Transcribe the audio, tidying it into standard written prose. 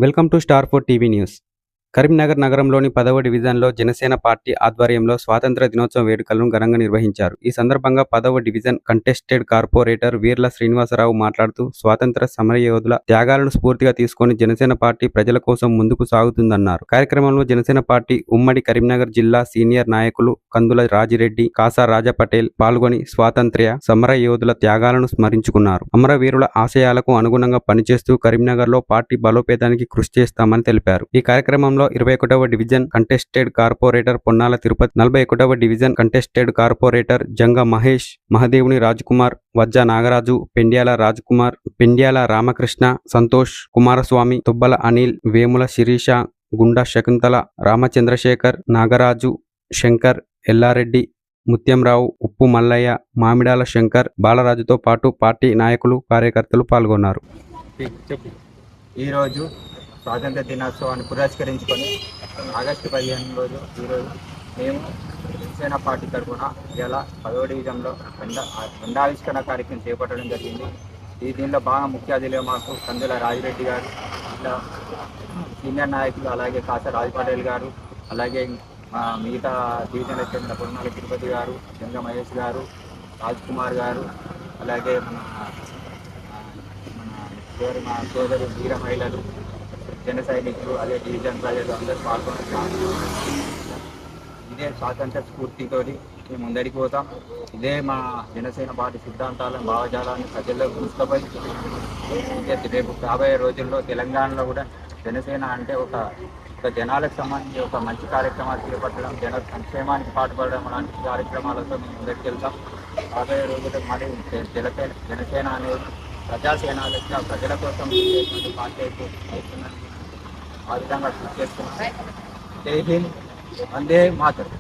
Welcome to star 4 TV news. Karimnagar నగరంలోని 10వ డివిజన్లో జనసేన పార్టీ ఆధ్వర్యంలో స్వాతంత్ర దినోత్సవ వేడుకలను ఘనంగా నిర్వహించారు. ఈ సందర్భంగా 10వ division contested corporator Veerla Srinivasarao మాట్లాడుతూ స్వాతంత్ర సమరయోధుల త్యాగాలను స్ఫూర్తిగా తీసుకొని జనసేన పార్టీ ప్రజల కోసం ముందుకు సాగుతుందన్నారు. కార్యక్రమంలో జనసేన పార్టీ ఉమ్మడి కరీంనగర్ జిల్లా సీనియర్ నాయకులు కందుల రాజిరెడ్డి, కాసా రాజా పటేల్ పాల్గొని స్వాతంత్ర్య సమరయోధుల త్యాగాలను స్మరించుకున్నారు. అమరవీరుల ఆశయాలకు అనుగుణంగా పనిచేస్తూ కరీంనగర్లో పార్టీ బలోపేతానికి కృషి చేస్తామని తెలిపారు. ఈ కార్యక్రమంలో 21వ division contested corporator Ponnala Tirupati, 41వ division contested corporator Janga Mahesh, Mahadevuni Rajkumar, Vajja Nagaraju, Pendyala Rajkumar, Pendyala Ramakrishna, Santosh, Kumaraswamy, Tubbala Anil, Vemula Sirisha, Gunda Shakuntala, Ramachandrasekhar, Nagaraju, Shankar, Yellareddy, Mutyamrao, ఉప్పు మల్లయ్య, మామిడాల శంకర్, బాలరాజుతో పాటు పార్టీ నాయకులు, కార్యకర్తలు పాల్గొన్నారు. ఈరోజు స్వాతంత్ర దినోత్సవాన్ని పురస్కరించుకొని ఆగస్టు 15 రోజు ఈరోజు మేము జనసేన పార్టీ తరఫున ఇలా 10వ డివిజన్లో జెండావిష్కరణ కార్యక్రమం చేపట్టడం జరిగింది. దీనిలో బాగా ముఖ్య అతిథిగా మాకు కందుల రాజిరెడ్డి గారు, ఇట్లా సీనియర్ నాయకులు, అలాగే కాసా రాజ్ పటేల్ గారు, అలాగే మా మిగతా డివిజన్లకు చెందిన పొన్నాల తిరుపతి గారు, జంగ మహేష్ గారు, రాజ్ కుమార్ గారు, అలాగే మా సోదరు వీర మహిళలు, జన సైనికులు, అదే డివిజన్ ప్రజలు అందరూ పాల్గొన్నారు. ఇదే స్వాతంత్ర స్ఫూర్తితో మేము ముందడికి పోతాం. ఇదే మా జనసేన పార్టీ సిద్ధాంతాలను, భావజాలాన్ని ప్రజల్లో తీసుకుపోయి రేపు రాబోయే రోజుల్లో తెలంగాణలో కూడా జనసేన అంటే ఒక జనాలకు సంబంధించి ఒక మంచి కార్యక్రమాలు చేపట్టడం, జన సంక్షేమానికి పాటుపడడం లాంటి కార్యక్రమాలతో మేము ముందరికి వెళ్తాం. రాబోయే రోజుల్లో మరి జనసేన అనేది ప్రజాసేన లెక్క ప్రజల కోసం పార్టీ అవుతుందని ఆ విధంగా కృషి చేస్తున్నాం. జై హింద్, వందే మాతరం.